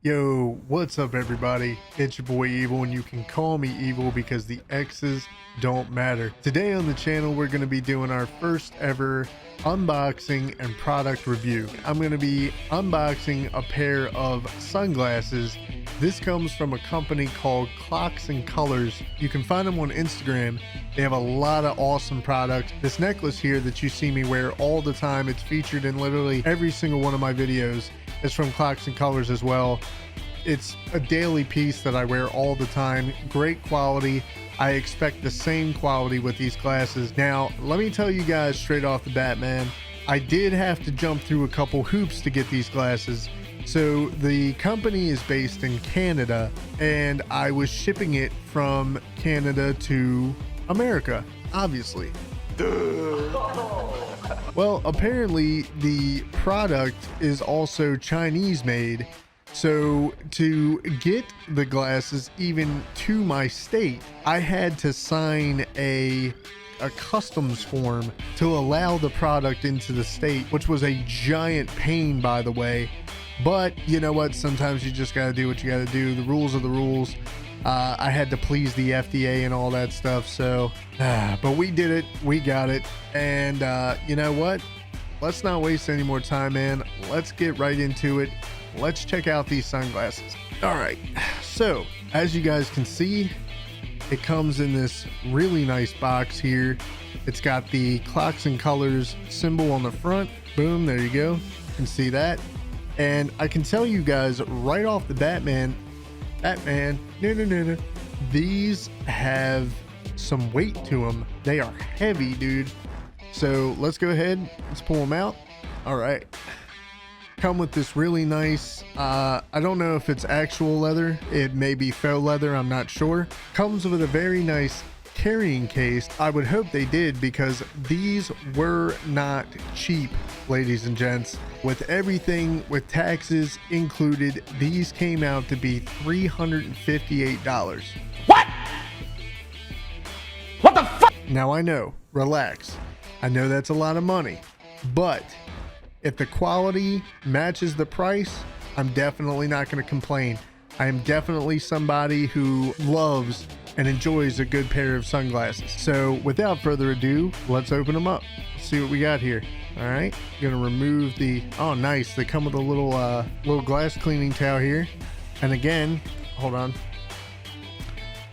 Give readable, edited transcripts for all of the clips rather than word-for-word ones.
Yo, what's up everybody? It's your boy Evil, and you can call me Evil because the X's don't matter. Today on the channel, we're going to be doing our first ever unboxing and product review. I'm going to be unboxing a pair of sunglasses. This comes from a company called CLOCKS and Colors. You can find them on Instagram. They have a lot of awesome products. This necklace here that you see me wear all the time, it's featured in literally every single one of my videos. It's from CLOCKS and Colors as well. It's a daily piece that I wear all the time. Great quality. I expect the same quality with these glasses. Now, let me tell you guys straight off the bat, man, I did have to jump through a couple hoops to get these glasses. So the company is based in Canada, and I was shipping it from Canada to America, obviously. Well, apparently the product is also Chinese made. So to get the glasses even to my state, I had to sign a customs form to allow the product into the state, which was a giant pain, by the way. But you know what? Sometimes you just got to do what you got to do. The rules are the rules. I had to please the FDA and all that stuff. So, but we did it. We got it. And you know what? Let's not waste any more time, man. Let's get right into it. Let's check out these sunglasses. All right. So as you guys can see, it comes in this really nice box here. It's got the CLOCKS and Colors symbol on the front. Boom. There you go. You can see that. And I can tell you guys right off the bat, man, no. These have some weight to them. They are heavy, dude. So let's go ahead. Let's pull them out. All right. Come with this really nice, I don't know if it's actual leather. It may be faux leather. I'm not sure. Comes with a very nice carrying case. I would hope they did, because these were not cheap, ladies and gents. With everything, with taxes included, these came out to be $358. What the fuck? Now I know, relax. I know that's a lot of money, but if the quality matches the price, I'm definitely not going to complain. I am definitely somebody who loves and enjoys a good pair of sunglasses. So without further ado, let's open them up. Let's see what we got here. All right, gonna remove the, oh nice, they come with a little glass cleaning towel here. And again, hold on.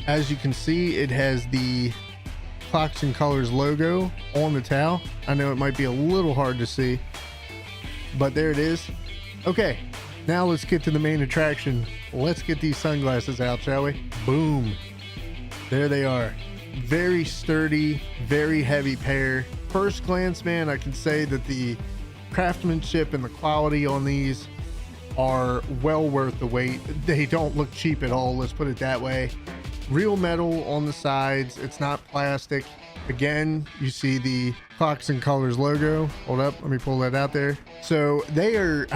As you can see, it has the CLOCKS and Colors logo on the towel. I know it might be a little hard to see, but there it is. Okay, now let's get to the main attraction. Let's get these sunglasses out, shall we? Boom. There they are. Very sturdy, very heavy pair. First glance, man, I can say that the craftsmanship and the quality on these are well worth the wait. They don't look cheap at all, let's put it that way. Real metal on the sides. It's not plastic. Again, you see the CLOCKS and Colors logo. Hold up, let me pull that out there. So they are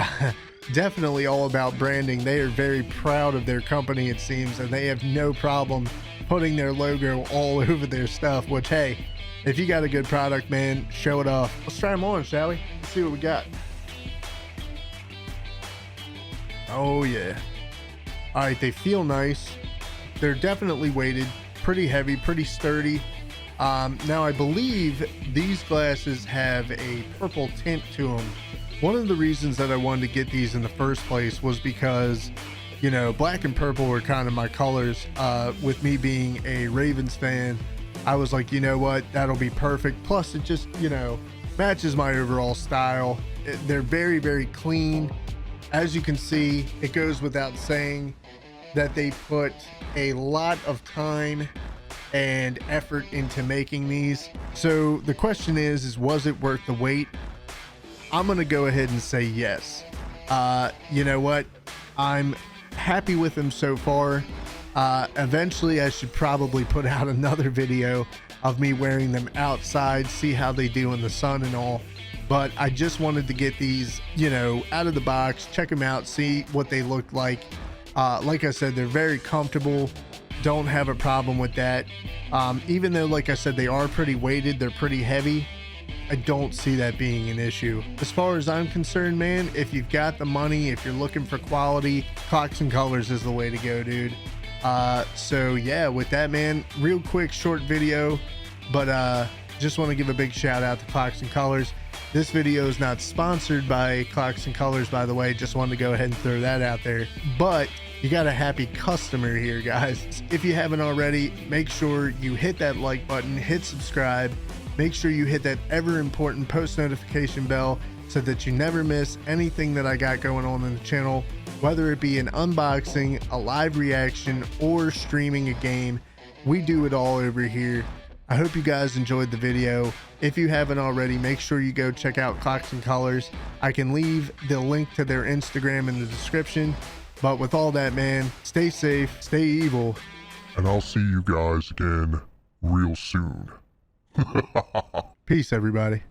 definitely all about branding. They are very proud of their company, it seems, and they have no problem putting their logo all over their stuff, which, hey, if you got a good product, man, show it off. Let's try them on, shall we? Let's see what we got. Oh yeah. All right, they feel nice. They're definitely weighted, pretty heavy, pretty sturdy. Now I believe these glasses have a purple tint to them. One of the reasons that I wanted to get these in the first place was because, you know, black and purple were kind of my colors. With me being a Ravens fan, I was like, you know what, that'll be perfect. Plus it just, you know, matches my overall style. They're very, very clean. As you can see, it goes without saying that they put a lot of time and effort into making these. So the question is was it worth the wait? I'm gonna go ahead and say yes. You know what, I'm happy with them so far. Eventually I should probably put out another video of me wearing them outside, see how they do in the sun and all, but I just wanted to get these, you know, out of the box, check them out, see what they look like. Like I said, they're very comfortable. Don't have a problem with that. Even though, like I said, they are pretty weighted, they're pretty heavy. I don't see that being an issue. As far as I'm concerned, man, if you've got the money, if you're looking for quality, Clocks and Colors is the way to go, dude. So yeah, with that, man, real quick, short video, but just want to give a big shout out to Clocks and Colors. This video is not sponsored by Clocks and Colors, by the way. Just wanted to go ahead and throw that out there. But you got a happy customer here, guys. If you haven't already, make sure you hit that like button, hit subscribe. Make sure you hit that ever important post notification bell so that you never miss anything that I got going on in the channel, whether it be an unboxing, a live reaction, or streaming a game. We do it all over here. I hope you guys enjoyed the video. If you haven't already, make sure you go check out Clocks and Colors. I can leave the link to their Instagram in the description. But with all that, man, stay safe, stay evil. And I'll see you guys again real soon. Peace, everybody.